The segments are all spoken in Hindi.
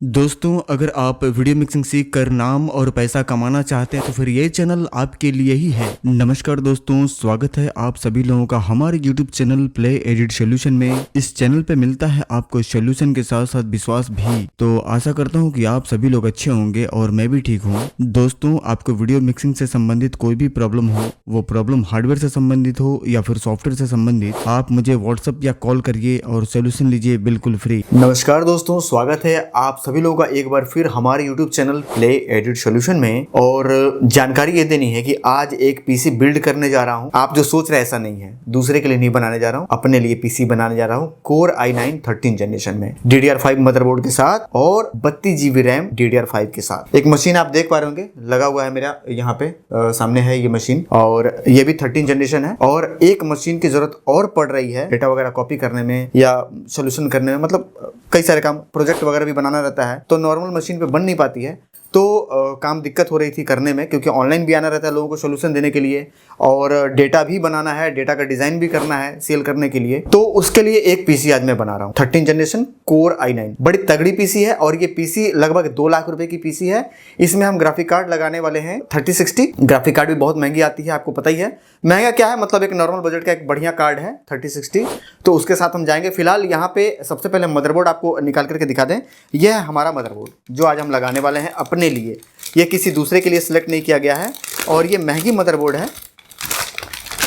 दोस्तों, अगर आप वीडियो मिक्सिंग सीख कर नाम और पैसा कमाना चाहते हैं तो फिर ये चैनल आपके लिए ही है। नमस्कार दोस्तों, स्वागत है आप सभी लोगों का हमारे YouTube channel play edit solution में। इस चैनल पे मिलता है आपको सोल्यूशन के साथ साथ विश्वास भी। तो आशा करता हूँ कि आप सभी लोग अच्छे होंगे और मैं भी ठीक हूँ। दोस्तों, आपको वीडियो मिक्सिंग से संबंधित कोई भी प्रॉब्लम हो, वो प्रॉब्लम हार्डवेयर से संबंधित हो या फिर सॉफ्टवेयर से संबंधित, आप मुझे व्हाट्सएप या कॉल करिए और सोल्यूशन लीजिए बिल्कुल फ्री। नमस्कार दोस्तों, स्वागत है आप सभी लोगों का एक बार फिर हमारे YouTube channel play edit solution में। और जानकारी ये देनी है कि आज एक पीसी बिल्ड करने जा रहा हूं। आप जो सोच रहे हैं ऐसा नहीं है, दूसरे के लिए नहीं बनाने जा रहा हूं, अपने लिए पीसी बनाने जा रहा हूं Core i9 13 जनरेशन में DDR5 मदरबोर्ड के साथ और 32 GB रैम DDR5 के साथ। एक मशीन आप देख पा रहे होंगे लगा हुआ है मेरा यहाँ पे सामने है ये मशीन, और ये भी 13 जनरेशन है। और एक मशीन की जरूरत और पड़ रही है डेटा वगैरह कॉपी करने में या सोल्यूशन करने में, मतलब कई सारे काम, प्रोजेक्ट वगैरह भी बनाना रहता है तो नॉर्मल मशीन पे बन नहीं पाती है। तो काम दिक्कत हो रही थी करने में, क्योंकि ऑनलाइन भी आना रहता है लोगों को सोल्यूशन देने के लिए और डेटा भी बनाना है, डेटा का डिज़ाइन भी करना है सेल करने के लिए। तो उसके लिए एक पीसी आज मैं बना रहा हूँ 13 जनरेशन Core i9। बड़ी तगड़ी पीसी है और ये पीसी लगभग 2 लाख रुपए की पीसी है। इसमें हम ग्राफिक कार्ड लगाने वाले हैं 3060। ग्राफिक कार्ड भी बहुत महंगी आती है, आपको पता ही है। महंगा क्या है, मतलब एक नॉर्मल बजट का एक बढ़िया कार्ड है 3060, तो उसके साथ हम जाएंगे। फिलहाल यहाँ पे सबसे पहले मदरबोर्ड आपको निकाल करके दिखा दें। यह है हमारा मदरबोर्ड जो आज हम लगाने वाले हैं अपने लिए, ये किसी दूसरे के लिए सिलेक्ट नहीं किया गया है। और ये महंगी मदरबोर्ड है।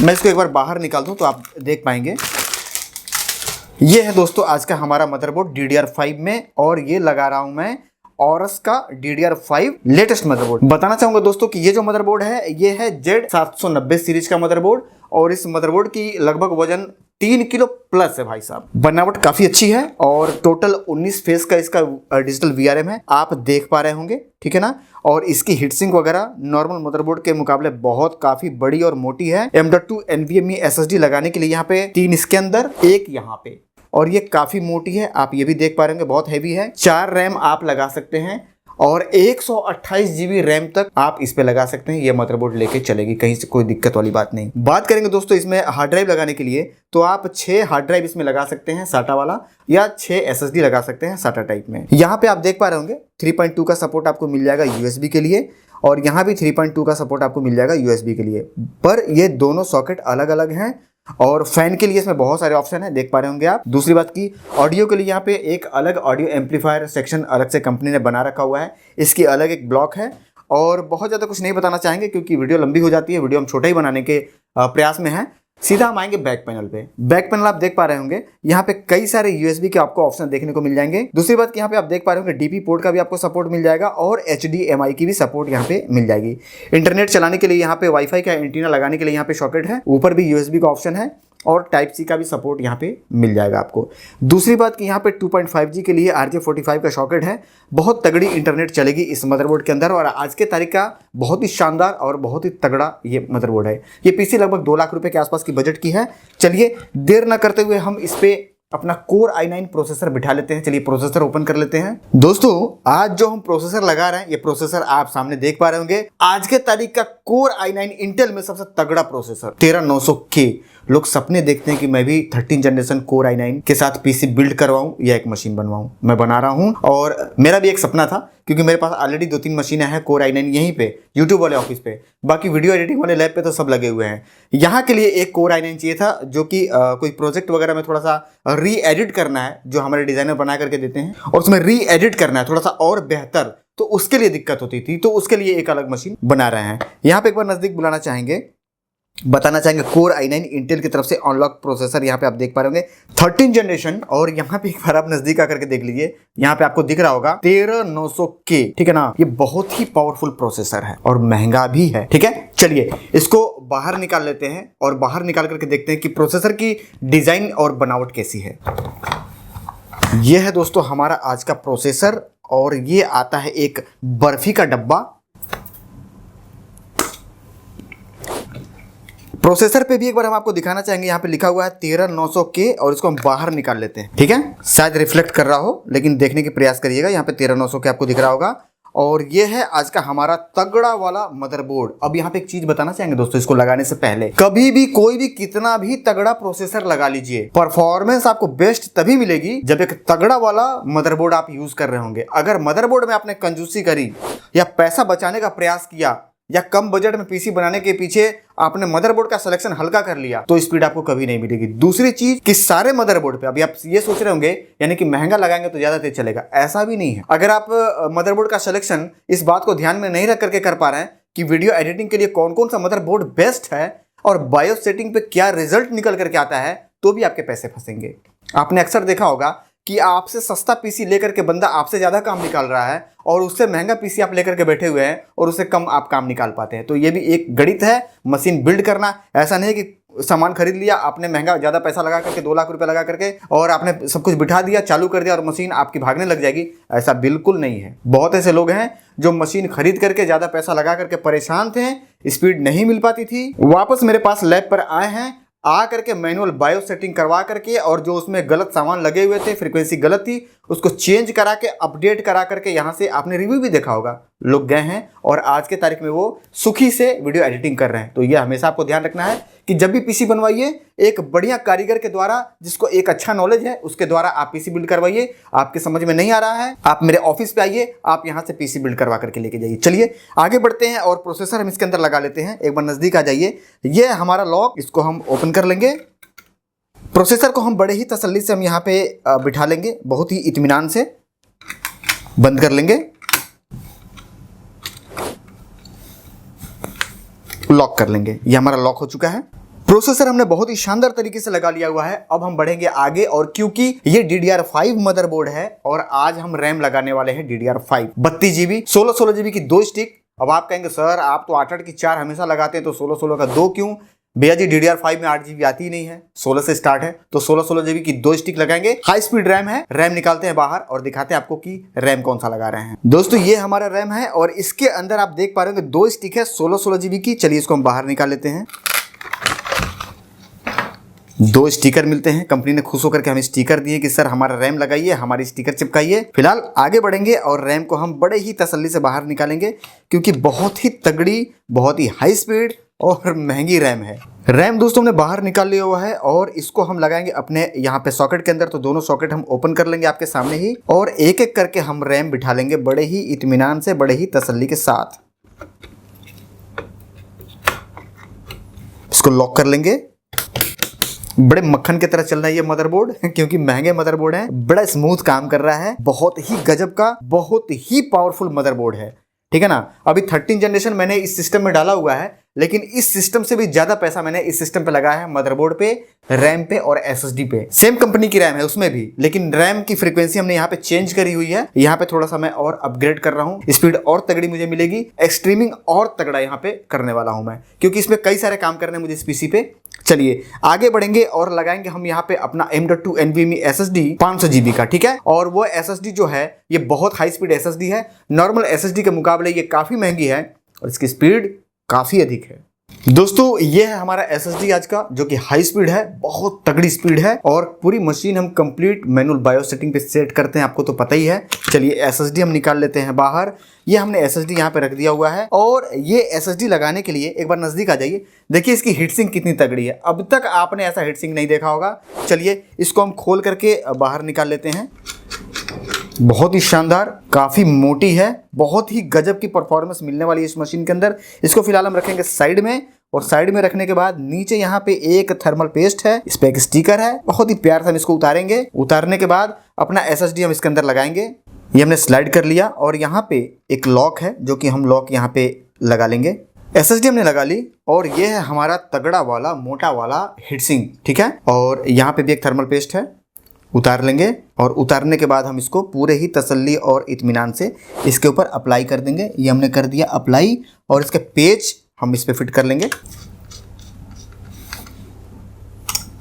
मैं इसको एक बार बाहर निकाल दूं तो आप देख पाएंगे। ये है दोस्तों आज का हमारा मदरबोर्ड DDR5 में, और ये लगा रहा हूं मैं औरस का DDR5 लेटेस्ट मदरबोर्ड। बताना चाहूंगा दोस्तों कि ये जो मदरबोर्ड है ये है Z790 सीरीज का मदरबोर्ड, और इस मदरबोर्ड की लगभग वजन 3 किलो प्लस है भाई साहब। बनावट काफी अच्छी है और टोटल 19 फेस का इसका डिजिटल VRM है, आप देख पा रहे होंगे, ठीक है ना। और इसकी हीटसिंक वगैरह नॉर्मल मदरबोर्ड के मुकाबले बहुत काफी बड़ी और मोटी है। M.2 NVMe SSD लगाने के लिए यहाँ पे 3 इसके अंदर, एक यहाँ पे, और ये काफी मोटी है, आप ये भी देख पा रहे होंगे, बहुत हैवी है। 4 रैम आप लगा सकते हैं और 128 GB रैम तक आप इस पे लगा सकते हैं। ये मदरबोर्ड लेके चलेगी, कहीं से कोई दिक्कत वाली बात नहीं। बात करेंगे दोस्तों इसमें हार्ड ड्राइव लगाने के लिए, तो आप 6 हार्ड ड्राइव इसमें लगा सकते हैं SATA वाला, या 6 SSD लगा सकते हैं SATA टाइप में। यहाँ पे आप देख पा रहे होंगे 3.2 का सपोर्ट आपको मिल जाएगा USB के लिए, और यहाँ भी 3.2 का सपोर्ट आपको मिल जाएगा USB के लिए। पर ये दोनों सॉकेट अलग अलग हैं। और फैन के लिए इसमें बहुत सारे ऑप्शन है, देख पा रहे होंगे आप। दूसरी बात की ऑडियो के लिए यहाँ पे एक अलग ऑडियो एम्पलीफायर सेक्शन अलग से कंपनी ने बना रखा हुआ है, इसकी अलग एक ब्लॉक है। और बहुत ज़्यादा कुछ नहीं बताना चाहेंगे क्योंकि वीडियो लंबी हो जाती है, वीडियो हम छोटा ही बनाने के प्रयास में हैं। सीधा हम आएंगे बैक पैनल पे। बैक पैनल आप देख पा रहे होंगे, यहाँ पे कई सारे USB के आपको ऑप्शन देखने को मिल जाएंगे। दूसरी बात कि यहाँ पे आप देख पा रहे होंगे DP पोर्ट का भी आपको सपोर्ट मिल जाएगा और HDMI की भी सपोर्ट यहाँ पे मिल जाएगी। इंटरनेट चलाने के लिए यहाँ पे वाईफाई का एंटीना लगाने के लिए यहाँ पे सॉकेट है, ऊपर भी USB का ऑप्शन है, और टाइप C का भी सपोर्ट यहाँ पे मिल जाएगा आपको। दूसरी बात कि यहाँ पे 2.5G के लिए RJ45 का सॉकेट है। बहुत तगड़ी इंटरनेट चलेगी इस मदरबोर्ड के अंदर, और आज के तारीख का बहुत ही शानदार और बहुत ही तगड़ा ये मदरबोर्ड है। ये पीसी लगभग 2 लाख रुपए के आसपास की बजट की है। चलिए देर ना करते हुए हम इस पे अपना Core i9 प्रोसेसर बिठा लेते हैं। चलिए प्रोसेसर ओपन कर लेते हैं। दोस्तों आज जो हम प्रोसेसर लगा रहे हैं, ये प्रोसेसर आप सामने देख पा रहे होंगे, आज के तारीख का Core i9 इंटेल में सबसे तगड़ा प्रोसेसर 13900K। लोग सपने देखते हैं कि मैं भी 13 जनरेशन Core i9 के साथ पीसी बिल्ड करवाऊं या एक मशीन बनवाऊं। मैं बना रहा हूं, और मेरा भी एक सपना था क्योंकि मेरे पास ऑलरेडी 2-3 मशीनें हैं Core i9 यहीं पे YouTube वाले ऑफिस पे। बाकी वीडियो एडिटिंग वाले लैब पे तो सब लगे हुए हैं। यहाँ के लिए एक Core i9 चाहिए था जो कि कोई प्रोजेक्ट वगैरह में थोड़ा सा री एडिट करना है, जो हमारे डिजाइनर बना करके देते हैं, और उसमें री एडिट करना है थोड़ा सा और बेहतर, तो उसके लिए दिक्कत होती थी। तो उसके लिए एक अलग मशीन बना रहे हैं। यहाँ पे एक बार नजदीक बुलाना चाहेंगे, बताना चाहेंगे Core i9 इंटेल की तरफ से अनलॉक प्रोसेसर यहाँ पे आप देख पा रहे होंगे 13 जनरेशन। और यहाँ पे एक बार आप नजदीक आकर के देख लीजिए, यहाँ पे आपको दिख रहा होगा 13900K, ठीक है ना। ये बहुत ही पावरफुल प्रोसेसर है और महंगा भी है, ठीक है। चलिए इसको बाहर निकाल लेते हैं और बाहर निकाल करके देखते हैं कि प्रोसेसर की डिजाइन और बनावट कैसी है। यह है दोस्तों हमारा आज का प्रोसेसर, और ये आता है एक बर्फी का डब्बा। प्रोसेसर पे भी एक बार हम आपको दिखाना चाहेंगे, यहाँ पे लिखा हुआ है 13900K, और इसको हम बाहर निकाल लेते हैं, ठीक है। शायद रिफ्लेक्ट कर रहा हो लेकिन देखने के प्रयास करिएगा। यहाँ पे 13900K आपको दिख रहा होगा, और ये है आज का हमारा तगड़ा वाला मदरबोर्ड। अब यहाँ पे एक चीज बताना चाहेंगे दोस्तों, इसको लगाने से पहले कभी भी कोई भी कितना भी तगड़ा प्रोसेसर लगा लीजिए, परफॉर्मेंस आपको बेस्ट तभी मिलेगी जब एक तगड़ा वाला मदरबोर्ड आप यूज कर रहे होंगे। अगर मदरबोर्ड में आपने कंजूसी करी या पैसा बचाने का प्रयास किया या कम बजट में पीसी बनाने के पीछे आपने मदरबोर्ड का सिलेक्शन हल्का कर लिया तो स्पीड आपको कभी नहीं मिलेगी। दूसरी चीज कि सारे मदरबोर्ड पे, अभी आप ये सोच रहे होंगे यानी कि महंगा लगाएंगे तो ज्यादा तेज चलेगा, ऐसा भी नहीं है। अगर आप मदरबोर्ड का सिलेक्शन इस बात को ध्यान में नहीं रख करके कर पा रहे हैं कि वीडियो एडिटिंग के लिए कौन कौन सा मदरबोर्ड बेस्ट है और बायोस सेटिंग पे क्या रिजल्ट निकल करके आता है, तो भी आपके पैसे फंसेंगे। आपने अक्सर देखा होगा कि आपसे सस्ता पीसी लेकर के बंदा आपसे ज्यादा काम निकाल रहा है और उससे महंगा पीसी आप लेकर के बैठे हुए हैं और उससे कम आप काम निकाल पाते हैं। तो ये भी एक गणित है मशीन बिल्ड करना। ऐसा नहीं है कि सामान खरीद लिया आपने महंगा ज्यादा पैसा लगा करके 2 लाख रुपए लगा करके और आपने सब कुछ बिठा दिया, चालू कर दिया और मशीन आपकी भागने लग जाएगी। ऐसा बिल्कुल नहीं है। बहुत ऐसे लोग हैं जो मशीन खरीद करके ज्यादा पैसा लगा करके परेशान थे, स्पीड नहीं मिल पाती थी, वापस मेरे पास लैब पर आए हैं, आ करके मैनुअल बायोस सेटिंग करवा करके और जो उसमें गलत सामान लगे हुए थे, फ्रीक्वेंसी गलत थी, उसको चेंज करा के अपडेट करा करके यहाँ से आपने रिव्यू भी देखा होगा, लोग गए हैं और आज के तारीख में वो सुखी से वीडियो एडिटिंग कर रहे हैं। तो ये हमेशा आपको ध्यान रखना है कि जब भी पीसी बनवाइए एक बढ़िया कारीगर के द्वारा, जिसको एक अच्छा नॉलेज है, उसके द्वारा आप पीसी बिल्ड करवाइए। आपके समझ में नहीं आ रहा है, आप मेरे ऑफिस पे आइए, आप यहाँ से पीसी बिल्ड करवा करके लेके जाइए। चलिए आगे बढ़ते हैं और प्रोसेसर हम इसके अंदर लगा लेते हैं। एक बार नजदीक आ जाइए, ये हमारा लॉक, इसको हम ओपन कर लेंगे। प्रोसेसर को हम बड़े ही तसल्ली से हम यहाँ पे बिठा लेंगे, बहुत ही इत्मीनान से बंद कर लेंगे, लॉक कर लेंगे। ये हमारा लॉक हो चुका है। प्रोसेसर हमने बहुत ही शानदार तरीके से लगा लिया हुआ है। अब हम बढ़ेंगे आगे और क्योंकि ये DDR5 मदरबोर्ड है और आज हम रैम लगाने वाले हैं DDR5 32 GB 16 GB की 2 स्टिक। अब आप कहेंगे सर आप तो 8 की 4 हमेशा लगाते हैं तो 16 का 2 क्यों? भैया जी DDR5 में 8 GB आती ही नहीं है, 16 से स्टार्ट है, तो 16 GB की 2 स्टिक लगाएंगे। हाई स्पीड रैम है। रैम निकालते हैं बाहर और दिखाते हैं आपको कि रैम कौन सा लगा रहे हैं। दोस्तों ये हमारा रैम है और इसके अंदर आप देख पा रहे होंगे 2 स्टिक है 16 GB की। चलिए इसको हम बाहर निकाल लेते हैं। 2 स्टिकर मिलते हैं, कंपनी ने खुश होकर के हमें स्टिकर दिए कि सर हमारा रैम लगाइए, हमारी स्टिकर चिपकाइए। फिलहाल आगे बढ़ेंगे और रैम को हम बड़े ही तसल्ली से बाहर निकालेंगे क्योंकि बहुत ही तगड़ी, बहुत ही हाई स्पीड और महंगी रैम है। रैम दोस्तों हमने बाहर निकाल लिया हुआ है और इसको हम लगाएंगे अपने यहाँ पे सॉकेट के अंदर। तो दोनों सॉकेट हम ओपन कर लेंगे आपके सामने ही और एक एक करके हम रैम बिठा लेंगे बड़े ही इत्मीनान से, बड़े ही तसल्ली के साथ। इसको लॉक कर लेंगे। बड़े मक्खन की तरह चल रहा है ये मदरबोर्ड क्योंकि महंगे मदरबोर्ड है, बड़ा स्मूथ काम कर रहा है, बहुत ही गजब का, बहुत ही पावरफुल मदरबोर्ड है। ठीक है ना। अभी 13 जनरेशन मैंने इस सिस्टम में डाला हुआ है, लेकिन इस सिस्टम से भी ज्यादा पैसा मैंने इस सिस्टम पे लगाया है मदरबोर्ड पे, रैम पे और SSD पे। सेम कंपनी की रैम है उसमें भी, लेकिन रैम की फ्रीक्वेंसी हमने यहाँ पे चेंज करी हुई है। यहाँ पे थोड़ा सा मैं और अपग्रेड कर रहा हूँ, स्पीड और तगड़ी मुझे मिलेगी, एक्सट्रीमिंग और तगड़ा यहाँ पे करने वाला हूँ मैं, क्योंकि इसमें कई सारे काम करने मुझे इस पीसी पे। चलिए आगे बढ़ेंगे और लगाएंगे हम यहाँ पे अपना M.2 NVMe SSD 500 GB का। ठीक है। और वो SSD जो है ये बहुत हाई स्पीड SSD है, नॉर्मल SSD के मुकाबले ये काफी महंगी है और इसकी स्पीड काफी अधिक है। दोस्तों ये है हमारा SSD आज का, जो कि हाई स्पीड है, बहुत तगड़ी स्पीड है और पूरी मशीन हम कंप्लीट मैनुअल बायोस सेटिंग पे सेट करते हैं, आपको तो पता ही है। चलिए SSD हम निकाल लेते हैं बाहर। ये हमने SSD यहाँ पे रख दिया हुआ है और ये SSD लगाने के लिए एक बार नजदीक आ जाइए, देखिए इसकी हीटसिंक कितनी तगड़ी है। अब तक आपने ऐसा हीटसिंक नहीं देखा होगा। चलिए इसको हम खोल करके बाहर निकाल लेते हैं। बहुत ही शानदार, काफी मोटी है, बहुत ही गजब की परफॉर्मेंस मिलने वाली है इस मशीन के अंदर। इसको फिलहाल हम रखेंगे साइड में और साइड में रखने के बाद नीचे यहाँ पे एक थर्मल पेस्ट है, इस पे एक स्टिकर है, बहुत ही प्यार से हम इसको उतारेंगे। उतारने के बाद अपना SSD हम इसके अंदर लगाएंगे। ये हमने स्लाइड कर लिया और यहाँ पे एक लॉक है जो कि हम लॉक यहाँ पे लगा लेंगे। SSD हमने लगा ली और ये है हमारा तगड़ा वाला, मोटा वाला हीटसिंक। ठीक है। और यहाँ पे भी एक थर्मल पेस्ट है, उतार लेंगे और उतारने के बाद हम इसको पूरे ही तसल्ली और इत्मीनान से इसके ऊपर अप्लाई कर देंगे। ये हमने कर दिया अप्लाई और इसके पेज हम इस पे फिट कर लेंगे।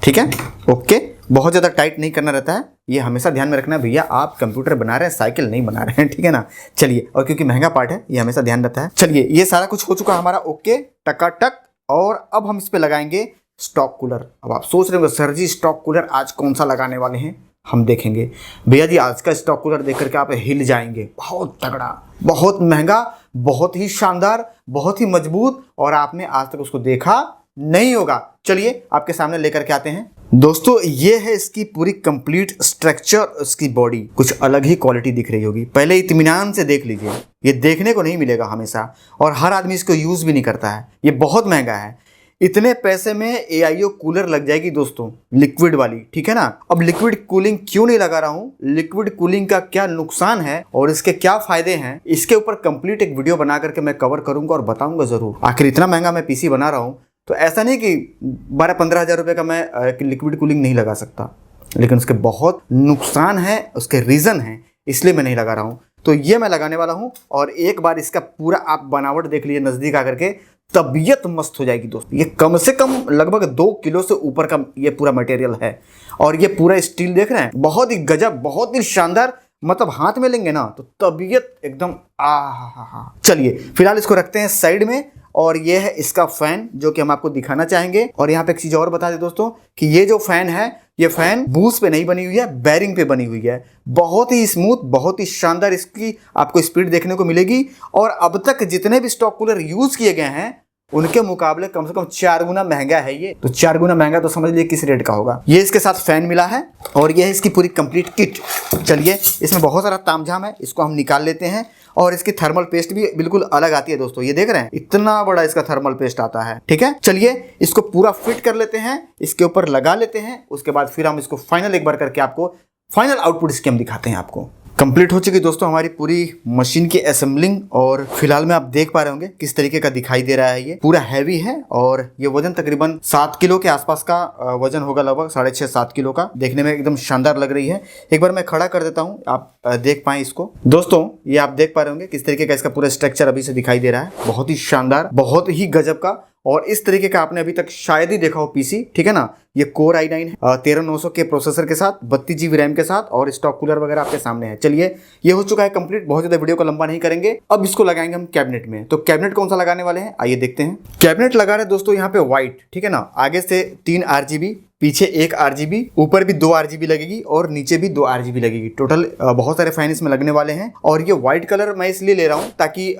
ठीक है। ओके। बहुत ज़्यादा टाइट नहीं करना रहता है, ये हमेशा ध्यान में रखना भैया, आप कंप्यूटर बना रहे हैं, साइकिल नहीं बना रहे हैं। ठीक है ना। चलिए, और क्योंकि महंगा पार्ट है ये हमेशा ध्यान रहता है। चलिए ये सारा कुछ हो चुका हमारा ओके, टकाटक। और अब हम इस पे लगाएंगे स्टॉक कूलर। अब आप सोच रहे हो सर जी स्टॉक कूलर आज कौन सा लगाने वाले हैं? हम देखेंगे। भैया जी आज का स्टॉक कूलर देख करके आप हिल जाएंगे, बहुत तगड़ा, बहुत महंगा, बहुत ही शानदार, बहुत ही मजबूत, और आपने आज तक उसको देखा नहीं होगा। चलिए आपके सामने लेकर के आते हैं। दोस्तों ये है इसकी पूरी कंप्लीट स्ट्रक्चर, इसकी बॉडी कुछ अलग ही क्वालिटी दिख रही होगी। पहले इत्मीनान से देख लीजिए, ये देखने को नहीं मिलेगा हमेशा, और हर आदमी इसको यूज भी नहीं करता है। ये बहुत महंगा है। इतने पैसे में AIO कूलर लग जाएगी दोस्तों, लिक्विड वाली, ठीक है ना। अब लिक्विड कूलिंग क्यों नहीं लगा रहा हूँ, लिक्विड कूलिंग का क्या नुकसान है और इसके क्या फायदे हैं, इसके ऊपर कंप्लीट एक वीडियो बना करके मैं कवर करूंगा और बताऊंगा जरूर। आखिर इतना महंगा मैं PC बना रहा हूँ तो ऐसा नहीं कि 12-15 हज़ार रुपये का मैं लिक्विड कूलिंग नहीं लगा सकता, लेकिन उसके बहुत नुकसान है, उसके रीज़न है, इसलिए मैं नहीं लगा रहा हूँ। तो ये मैं लगाने वाला हूँ, और एक बार इसका पूरा आप बनावट देख लीजिए नज़दीक आकर के, तबीयत मस्त हो जाएगी दोस्तों। ये कम से कम लगभग 2 किलो से ऊपर का ये पूरा मटेरियल है, और ये पूरा स्टील देख रहे हैं, बहुत ही गजब, बहुत ही शानदार। मतलब हाथ में लेंगे ना तो तबीयत एकदम आहा। चलिए फिलहाल इसको रखते हैं साइड में, और ये है इसका फैन जो कि हम आपको दिखाना चाहेंगे। और यहाँ पे एक चीज और बता दें दोस्तों कि ये जो फैन है, ये फैन बूस्ट पे नहीं बनी हुई है, बैरिंग पे बनी हुई है। बहुत ही स्मूथ, बहुत ही शानदार इसकी आपको स्पीड देखने को मिलेगी। और अब तक जितने भी स्टॉक कूलर यूज किए गए हैं उनके मुकाबले कम से कम 4 गुना महंगा है ये। तो 4 गुना महंगा तो समझ लीजिए किस रेट का होगा। ये इसके साथ फैन मिला है, और ये है इसकी पूरी कंप्लीट किट। चलिए इसमें बहुत सारा तामझाम है, इसको हम निकाल लेते हैं। और इसकी थर्मल पेस्ट भी बिल्कुल अलग आती है दोस्तों, ये देख रहे हैं इतना बड़ा इसका थर्मल पेस्ट आता है, ठीक है। चलिए इसको पूरा फिट कर लेते हैं, इसके ऊपर लगा लेते हैं, उसके बाद फिर हम इसको फाइनल एक बार करके आपको फाइनल आउटपुट इसके हम दिखाते हैं। आपको कंप्लीट हो चुकी दोस्तों हमारी पूरी मशीन की असेंबलिंग, और फिलहाल में आप देख पा रहे होंगे किस तरीके का दिखाई दे रहा है। ये पूरा हैवी है, और ये वजन तकरीबन 7 किलो के आसपास का वजन होगा, लगभग 6.5-7 किलो का। देखने में एकदम शानदार लग रही है। एक बार मैं खड़ा कर देता हूँ, आप देख पाएं इसको। दोस्तों ये आप देख पा रहे होंगे किस तरीके का इसका पूरा स्ट्रक्चर अभी से दिखाई दे रहा है, बहुत ही शानदार, बहुत ही गजब का। और इस तरीके का आपने अभी तक शायद ही देखा हो PC, ठीक है ना। ये कोर i9 है 13900 के प्रोसेसर के साथ, 32 GB रैम के साथ, और स्टॉक कूलर वगैरह आपके सामने है। चलिए ये हो चुका है कंप्लीट, बहुत ज्यादा वीडियो को लंबा नहीं करेंगे। अब इसको लगाएंगे हम कैबिनेट में। तो कैबिनेट कौन सा लगाने वाले हैं आइए देखते हैं। कैबिनेट लगा रहे हैं दोस्तों यहाँ पे व्हाइट, ठीक है ना। आगे से 3 RGB, पीछे 1 RGB, ऊपर भी 2 RGB लगेगी, और नीचे भी 2 RGB लगेगी। टोटल बहुत सारे फैन इसमें लगने वाले हैं। और ये व्हाइट कलर मैं इसलिए ले रहा हूँ ताकि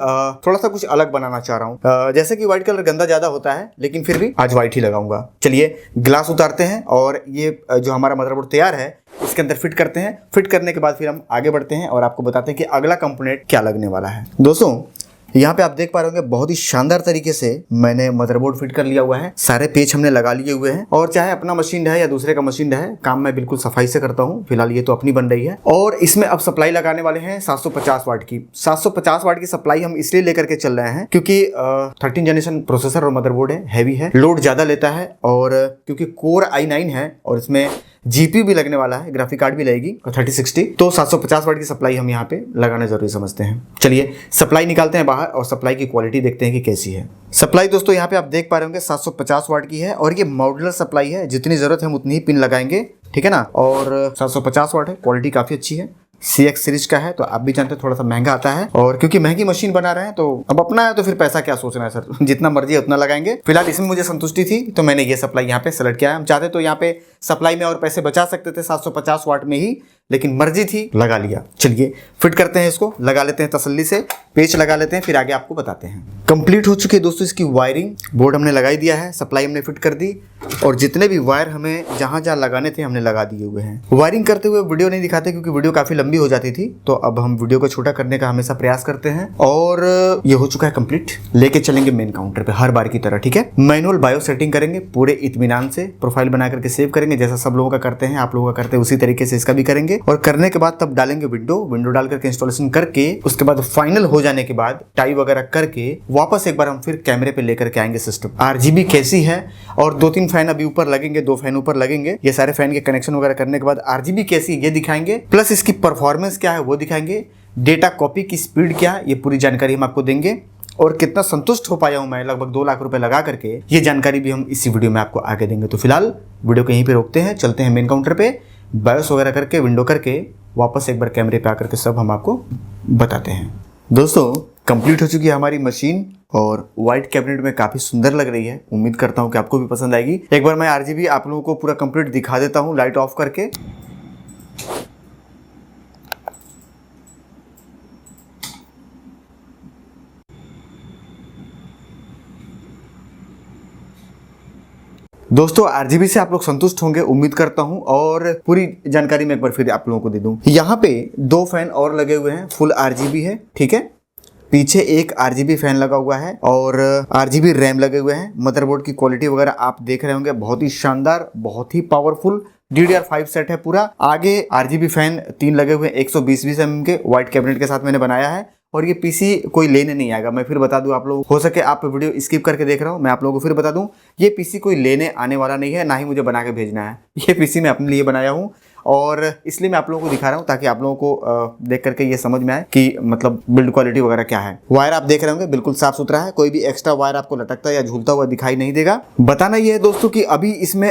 थोड़ा सा कुछ अलग बनाना चाह रहा हूँ। जैसे कि व्हाइट कलर गंदा ज्यादा होता है, लेकिन फिर भी आज व्हाइट ही लगाऊंगा। चलिए ग्लास उतारते हैं, और ये जो हमारा मदरबोर्ड तैयार है इसके अंदर फिट करते हैं। फिट करने के बाद फिर हम आगे बढ़ते हैं और आपको बताते हैं कि अगला कंपोनेंट क्या लगने वाला है। दोस्तों यहाँ पे आप देख पा रहे होंगे बहुत ही शानदार तरीके से मैंने मदरबोर्ड फिट कर लिया हुआ है। सारे पेच हमने लगा लिए हुए हैं, और चाहे अपना मशीन है या दूसरे का मशीन है, काम मैं बिल्कुल सफाई से करता हूँ। फिलहाल ये तो अपनी बन रही है। और इसमें अब सप्लाई लगाने वाले हैं 750 वाट की। 750 वाट की सप्लाई हम इसलिए लेकर के चल रहे हैं क्योंकि 13 जनरेशन प्रोसेसर और मदरबोर्ड है, हैवी है, लोड ज्यादा लेता है, और क्योंकि कोर i9 है और इसमें GPU भी लगने वाला है, ग्राफिक कार्ड भी लगेगी 3060, तो 750 वाट की सप्लाई हम यहाँ पे लगाना जरूरी समझते हैं। चलिए सप्लाई निकालते हैं बाहर और सप्लाई की क्वालिटी देखते हैं कि कैसी है। सप्लाई दोस्तों यहाँ पे आप देख पा रहे होंगे 750 वाट की है, और ये मॉड्यूलर सप्लाई है, जितनी जरूरत है हम उतनी ही पिन लगाएंगे, ठीक है ना। और 750 वाट है, क्वालिटी काफी अच्छी है, CX सीरीज का है, तो आप भी जानते हैं थोड़ा सा महंगा आता है। और क्योंकि महंगी मशीन बना रहे हैं तो अब अपना है तो फिर पैसा क्या सोचना है सर, जितना मर्जी है उतना लगाएंगे। फिलहाल इसमें मुझे संतुष्टि थी तो मैंने ये सप्लाई यहाँ पे सेलेक्ट किया है। हम चाहते तो यहाँ पे सप्लाई में और पैसे बचा सकते थे 750 वाट में ही, लेकिन मर्जी थी, लगा लिया। चलिए फिट करते हैं इसको, लगा लेते हैं तसल्ली से, पेच लगा लेते हैं, फिर आगे आपको बताते हैं। कंप्लीट हो चुकी है दोस्तों इसकी वायरिंग। बोर्ड हमने लगाई दिया है, सप्लाई हमने फिट कर दी, और जितने भी वायर हमें जहां जहां लगाने थे हमने लगा दिए हुए हैं। वायरिंग करते हुए वीडियो नहीं दिखाते क्योंकि वीडियो काफी लंबी हो जाती थी, तो अब हम वीडियो को छोटा करने का हमेशा प्रयास करते हैं। और ये हो चुका है कंप्लीट, लेके चलेंगे मेन काउंटर पे हर बार की तरह, ठीक है। मैनुअल बायो सेटिंग करेंगे पूरे इत्मीनान से, प्रोफाइल बना करके सेव करेंगे, जैसा सब लोगों का करते हैं, आप लोगों का करते हैं उसी तरीके से इसका भी करेंगे। और करने के बाद तब डालेंगे विंडो डाल करके इंस्टॉलेशन करके, उसके बाद फाइनल हो जाने के बाद टाई वगैरह करके वापस एक बार हम फिर कैमरे पे लेकर के आएंगे सिस्टम। RGB कैसी है, और 2-3 फैन अभी ऊपर लगेंगे, 2 फैन ऊपर लगेंगे। ये सारे फैन के कनेक्शन वगैरह करने के बाद RGB कैसी ये दिखाएंगे, प्लस इसकी परफॉर्मेंस क्या है वो दिखाएंगे, डेटा कॉपी की स्पीड क्या है ये पूरी जानकारी हम आपको देंगे, और कितना संतुष्ट हो पाया हूं मैं लगभग 2 लाख रुपए लगा करके, ये जानकारी भी हम इसी वीडियो में आपको आगे देंगे। तो फिलहाल वीडियो को यहीं पे रोकते हैं, चलते हैं मेन काउंटर पे, बायोस वगैरह करके, विंडो करके, वापस एक बार कैमरे पे आकर के सब हम आपको बताते हैं। दोस्तों कंप्लीट हो चुकी है हमारी मशीन, और व्हाइट कैबिनेट में काफी सुंदर लग रही है। उम्मीद करता हूं कि आपको भी पसंद आएगी। एक बार मैं RGB आप लोगों को पूरा कंप्लीट दिखा देता हूं लाइट ऑफ करके। दोस्तों आरजीबी से आप लोग संतुष्ट होंगे उम्मीद करता हूं, और पूरी जानकारी मैं एक बार फिर आप लोगों को दे दूं। यहाँ पे 2 फैन और लगे हुए हैं, फुल आरजीबी है, ठीक है। पीछे एक आरजीबी फैन लगा हुआ है और आरजीबी रैम लगे हुए हैं। मदरबोर्ड की क्वालिटी वगैरह आप देख रहे होंगे, बहुत ही शानदार, बहुत ही पावरफुल DDR5 सेट है पूरा। आगे आरजीबी फैन 3 लगे हुए हैं 120 mm के वाइट कैबिनेट के साथ मैंने बनाया है। और ये पीसी कोई लेने नहीं आएगा, मैं फिर बता दूं आप लोग, हो सके आप वीडियो स्किप करके देख रहे हो, मैं आप लोगों को फिर बता दूं, ये पीसी कोई लेने आने वाला नहीं है, ना ही मुझे बना के भेजना है। ये पीसी मैं अपने लिए बनाया हूं और इसलिए मैं आप लोगों को दिखा रहा हूं ताकि आप लोगों को देख करके ये समझ में आए कि मतलब बिल्ड क्वालिटी वगैरह क्या है। वायर आप देख रहे होंगे बिल्कुल साफ सुथरा है, कोई भी एक्स्ट्रा वायर आपको लटकता या झूलता हुआ दिखाई नहीं देगा। बताना ये है दोस्तों कि अभी इसमें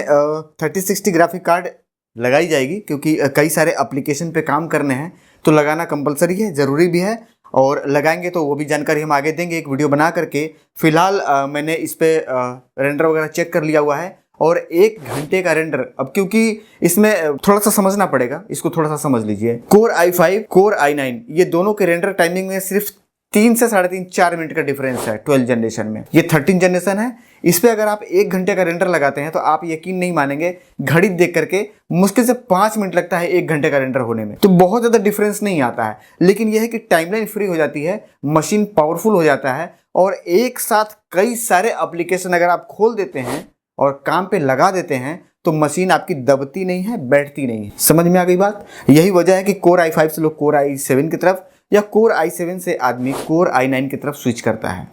3060 ग्राफिक कार्ड लगाई जाएगी, क्योंकि कई सारे एप्लीकेशन पे काम करने हैं तो लगाना कंपलसरी है, ज़रूरी भी है, और लगाएंगे तो वो भी जानकारी हम आगे देंगे एक वीडियो बना करके। फिलहाल मैंने इस पे रेंडर वगैरह चेक कर लिया हुआ है और 1 घंटे का रेंडर, अब क्योंकि इसमें थोड़ा सा समझना पड़ेगा, इसको थोड़ा सा समझ लीजिए। कोर i5 कोर i9 ये दोनों के रेंडर टाइमिंग में सिर्फ 3 से 3.5-4 मिनट का डिफरेंस है 12 जनरेशन में। ये 13 जनरेशन है, इस पे अगर आप 1 घंटे का रेंडर लगाते हैं तो आप यकीन नहीं मानेंगे, घड़ी देख करके मुश्किल से 5 मिनट लगता है 1 घंटे का रेंडर होने में। तो बहुत ज़्यादा डिफरेंस नहीं आता है, लेकिन यह है कि टाइमलाइन फ्री हो जाती है, मशीन पावरफुल हो जाता है, और एक साथ कई सारे एप्लीकेशन अगर आप खोल देते हैं और काम पे लगा देते हैं तो मशीन आपकी दबती नहीं है, बैठती नहीं है। समझ में आ गई बात? यही वजह है कि कोर i5 से लोग कोर i7 की तरफ, या कोर i7 से आदमी कोर i9 की तरफ स्विच करता है।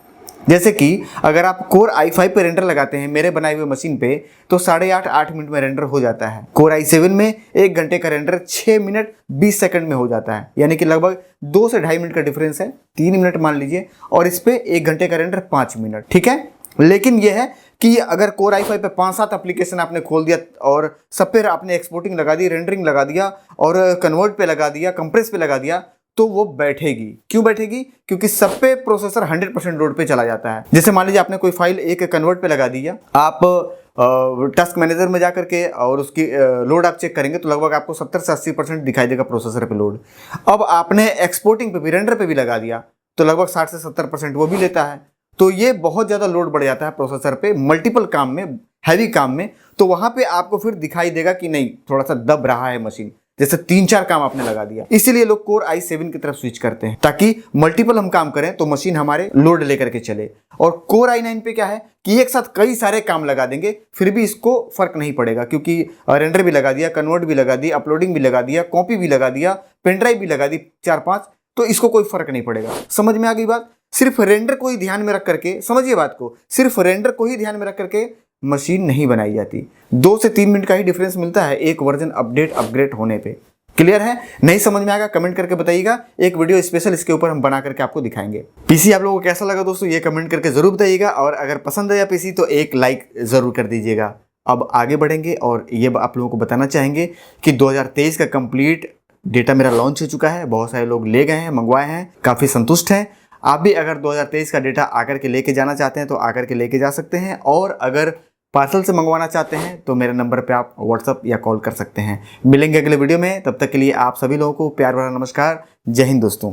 जैसे कि अगर आप कोर i5 पे रेंडर लगाते हैं मेरे बनाए हुए मशीन पे, तो 8.5-8 मिनट में रेंडर हो जाता है। कोर i7 में 1 घंटे का रेंडर 6 मिनट 20 सेकंड में हो जाता है, यानी कि लगभग 2 से 2.5 मिनट का डिफरेंस है, 3 मिनट मान लीजिए, और इस पे 1 घंटे का रेंडर 5 मिनट, ठीक है। लेकिन यह है कि अगर कोर i5 पे 5-7 एप्लीकेशन आपने खोल दिया और सब पे आपने एक्सपोर्टिंग लगा दी, रेंडरिंग लगा दिया, और कन्वर्ट पे लगा दिया, कंप्रेस पे लगा दिया, तो वो बैठेगी। क्यों बैठेगी? क्योंकि सब पे प्रोसेसर 100% लोड पे चला जाता है। जैसे मान लीजिए आपने कोई फाइल एक कन्वर्ट पे लगा दी है, आप टास्क मैनेजर में जा करके और उसकी लोड आप चेक करेंगे तो लगभग आपको 70 से 80% दिखाई देगा प्रोसेसर पे लोड। अब आपने एक्सपोर्टिंग पे भी, रेंडर पे भी लगा दिया तो लगभग 60 से 70% वो भी लेता है। तो ये बहुत ज़्यादा लोड बढ़ जाता है प्रोसेसर पे मल्टीपल काम में, हैवी काम में, तो वहाँ पे आपको फिर दिखाई देगा कि नहीं थोड़ा सा दब रहा है मशीन, जैसे 3-4 काम आपने लगा दिया। इसीलिए लोग कोर i7 की तरफ स्विच करते हैं ताकि मल्टीपल हम काम करें तो मशीन हमारे लोड लेकर के चले। और कोर i9 पे क्या है कि एक साथ कई सारे काम लगा देंगे फिर भी इसको फर्क नहीं पड़ेगा, क्योंकि रेंडर भी लगा दिया, कन्वर्ट भी लगा दिया, अपलोडिंग भी लगा दिया, कॉपी भी लगा दिया, पेनड्राइव भी लगा दी 4-5, तो इसको कोई फर्क नहीं पड़ेगा। समझ में आ गई बात? सिर्फ रेंडर को ही ध्यान में रख करके, समझिए बात को, सिर्फ रेंडर को ही ध्यान में रख करके मशीन नहीं बनाई जाती। 2 से 3 मिनट का ही डिफरेंस मिलता है एक वर्जन अपग्रेड होने पे। क्लियर है? नहीं समझ में आएगा कमेंट करके बताइएगा, एक वीडियो स्पेशल इसके ऊपर हम बना करके आपको दिखाएंगे। पीसी आप लोगों को कैसा लगा दोस्तों ये कमेंट करके जरूर बताइएगा, और अगर पसंद आया पीसी तो एक लाइक जरूर कर दीजिएगा। अब आगे बढ़ेंगे और ये आप लोगों को बताना चाहेंगे कि 2023 का कंप्लीट डेटा मेरा लॉन्च हो चुका है, बहुत सारे लोग ले गए हैं, मंगवाए हैं, काफ़ी संतुष्ट हैं। आप भी अगर 2023 का डेटा आकर के लेके जाना चाहते हैं तो आकर के लेके जा सकते हैं, और अगर पार्सल से मंगवाना चाहते हैं तो मेरे नंबर पे आप व्हाट्सअप या कॉल कर सकते हैं। मिलेंगे अगले वीडियो में, तब तक के लिए आप सभी लोगों को प्यार भरा नमस्कार। जय हिंद दोस्तों।